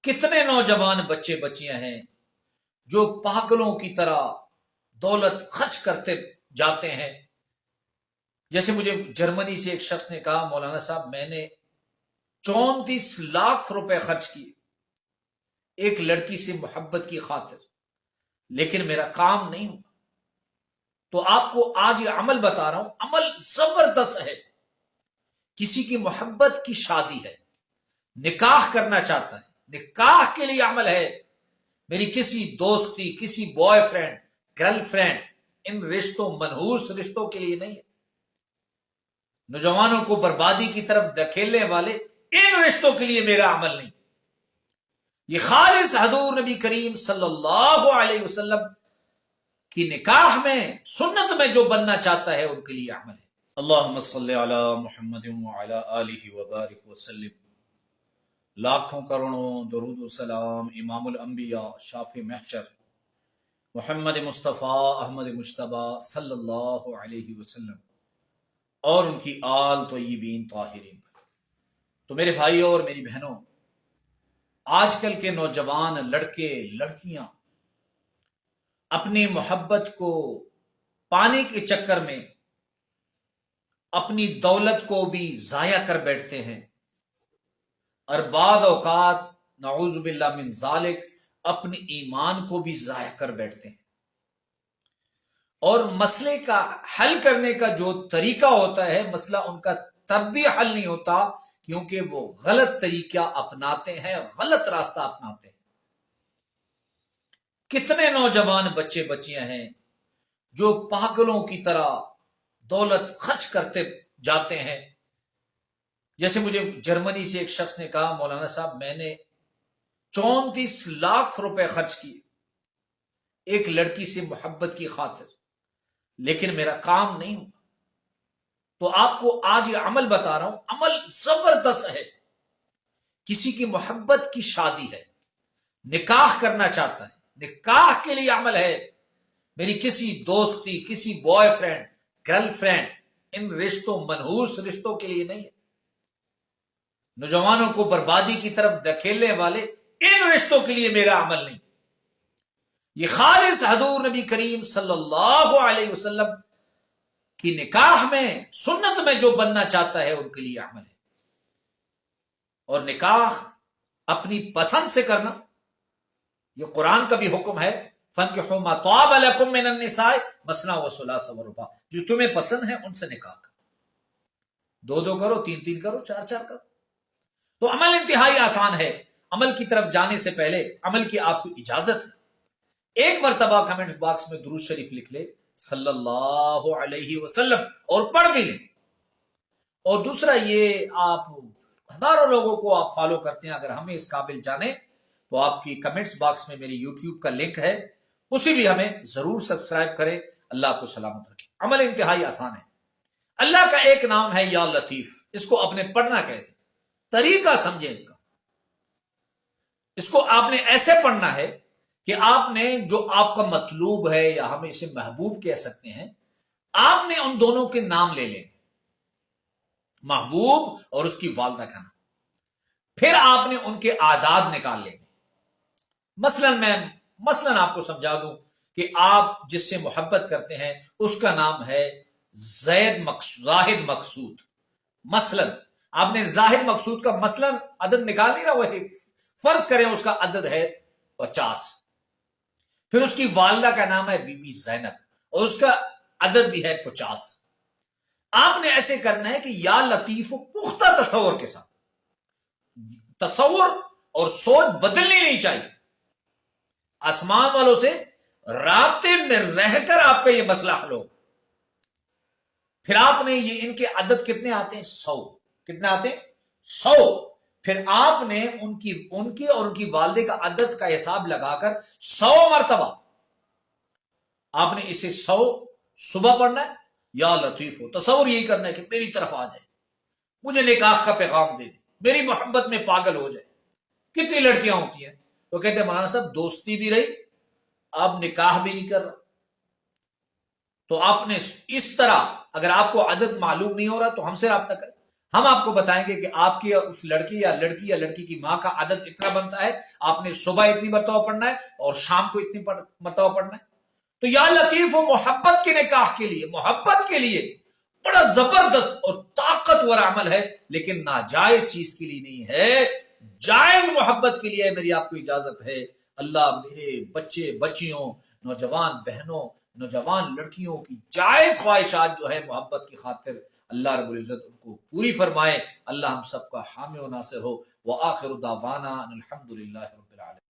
کتنے نوجوان بچے بچیاں ہیں جو پاگلوں کی طرح دولت خرچ کرتے جاتے ہیں. جیسے مجھے جرمنی سے ایک شخص نے کہا، مولانا صاحب میں نے 34 لاکھ روپے خرچ کیے ایک لڑکی سے محبت کی خاطر، لیکن میرا کام نہیں ہوا. تو آپ کو آج یہ عمل بتا رہا ہوں، عمل زبردست ہے. کسی کی محبت کی شادی ہے، نکاح کرنا چاہتا ہے، نکاح کے لیے عمل ہے. میری کسی دوستی، کسی بوائے فرینڈ، گرل فرینڈ، ان رشتوں، منحوس رشتوں کے لیے نہیں ہے. نوجوانوں کو بربادی کی طرف دھکیلنے والے ان رشتوں کے لیے میرا عمل نہیں. یہ خالص حضور نبی کریم صلی اللہ علیہ وسلم کی نکاح میں، سنت میں جو بننا چاہتا ہے ان کے لیے عمل ہے. اللہم صلی علی محمد وعلی آلہ وبارک وسلم. لاکھوں کروڑوں درود و سلام امام الانبیاء شافی محشر محمد مصطفیٰ احمد مجتبیٰ صلی اللہ علیہ وسلم اور ان کی آل طیبین طاہرین. تو میرے بھائیوں اور میری بہنوں، آج کل کے نوجوان لڑکے لڑکیاں اپنی محبت کو پانے کے چکر میں اپنی دولت کو بھی ضائع کر بیٹھتے ہیں، اور بعض اوقات نعوذ باللہ من ذالک اپنے ایمان کو بھی ضائع کر بیٹھتے ہیں. اور مسئلے کا حل کرنے کا جو طریقہ ہوتا ہے، مسئلہ ان کا تب بھی حل نہیں ہوتا کیونکہ وہ غلط طریقہ اپناتے ہیں، غلط راستہ اپناتے ہیں. کتنے نوجوان بچے بچیاں ہیں جو پاگلوں کی طرح دولت خرچ کرتے جاتے ہیں. جیسے مجھے جرمنی سے ایک شخص نے کہا، مولانا صاحب میں نے 34 لاکھ روپے خرچ کیے ایک لڑکی سے محبت کی خاطر، لیکن میرا کام نہیں ہوا. تو آپ کو آج یہ عمل بتا رہا ہوں، عمل زبردست ہے. کسی کی محبت کی شادی ہے، نکاح کرنا چاہتا ہے، نکاح کے لیے عمل ہے. میری کسی دوستی، کسی بوائے فرینڈ، گرل فرینڈ، ان رشتوں، منحوس رشتوں کے لیے نہیں ہے. نوجوانوں کو بربادی کی طرف دھکیلنے والے ان رشتوں کے لیے میرا عمل نہیں. یہ خالص حضور نبی کریم صلی اللہ علیہ وسلم کی نکاح میں، سنت میں جو بننا چاہتا ہے ان کے لیے عمل ہے. اور نکاح اپنی پسند سے کرنا، یہ قرآن کا بھی حکم ہے، فَانكِحُوا مَا طَابَ لَكُم مِّنَ النِّسَاءِ مَثْنَىٰ وَثُلَاثَ وَرُبَاعَ. جو تمہیں پسند ہے ان سے نکاح کرو، 2 کرو، 3 کرو، 4 کرو. تو عمل انتہائی آسان ہے. عمل کی طرف جانے سے پہلے عمل کی آپ کو اجازت ہے. ایک مرتبہ کمنٹ باکس میں درود شریف لکھ لے صلی اللہ علیہ وسلم اور پڑھ بھی لیں. اور دوسرا یہ، آپ ہزاروں لوگوں کو آپ فالو کرتے ہیں، اگر ہمیں اس قابل جانے تو آپ کی کمنٹس باکس میں میری یوٹیوب کا لنک ہے، اسی بھی ہمیں ضرور سبسکرائب کریں. اللہ آپ کو سلامت رکھے. عمل انتہائی آسان ہے. اللہ کا ایک نام ہے یا لطیف. اس کو آپ نے پڑھنا کیسے، طریقہ سمجھیں اس کا. اس کو آپ نے ایسے پڑھنا ہے کہ آپ نے جو آپ کا مطلوب ہے، یا ہم اسے محبوب کہہ سکتے ہیں، آپ نے ان دونوں کے نام لے لیں، محبوب اور اس کی والدہ کا نام. پھر آپ نے ان کے اعداد نکال لیں. مثلاً آپ کو سمجھا دوں کہ آپ جس سے محبت کرتے ہیں اس کا نام ہے زاہد مقصود. مثلاً آپ نے زاہد مقصود کا مثلاً عدد نکال نہیں رہا، وہی فرض کریں اس کا عدد ہے 50. پھر اس کی والدہ کا نام ہے بی بی زینب اور اس کا عدد بھی ہے 50. آپ نے ایسے کرنا ہے کہ یا لطیف پختہ تصور کے ساتھ، تصور اور سوچ بدلنی نہیں چاہیے. آسمان والوں سے رابطے میں رہ کر آپ کا یہ مسئلہ حل ہو. پھر آپ نے یہ ان کے عدد کتنے آتے ہیں؟ 100. کتنے آتے ہیں؟ 100. پھر آپ نے ان کی اور ان کی والدے کا عدد کا حساب لگا کر 100 مرتبہ آپ نے اسے 100 صبح پڑھنا ہے یا لطیف ہو. تصور یہی کرنا ہے کہ میری طرف آ جائے، مجھے نکاح کا پیغام دے دے، میری محبت میں پاگل ہو جائے. کتنی لڑکیاں ہوتی ہیں تو کہتے ہیں مولانا صاحب دوستی بھی رہی، اب نکاح بھی نہیں کر رہا. تو آپ نے اس طرح، اگر آپ کو عدد معلوم نہیں ہو رہا تو ہم سے رابطہ کریں. ہم آپ کو بتائیں گے کہ آپ کی اس لڑکی یا لڑکی کی ماں کا عدد اتنا بنتا ہے، آپ نے صبح اتنی مرتبہ پڑھنا ہے اور شام کو اتنی مرتبہ پڑھنا ہے۔ تو یا لطیف و محبت کے نکاح کے لیے، محبت کے لیے بڑا زبردست اور طاقتور عمل ہے، لیکن ناجائز چیز کے لیے نہیں ہے، جائز محبت کے لیے میری آپ کو اجازت ہے۔ اللہ میرے بچے بچیوں، نوجوان بہنوں، نوجوان لڑکیوں کی جائز خواہشات جو ہے محبت کی خاطر، اللہ رب العزت ان کو پوری فرمائے۔ اللہ ہم سب کا حامی و ناصر ہو۔ وآخر دعوانا ان الحمد للہ رب العالمین۔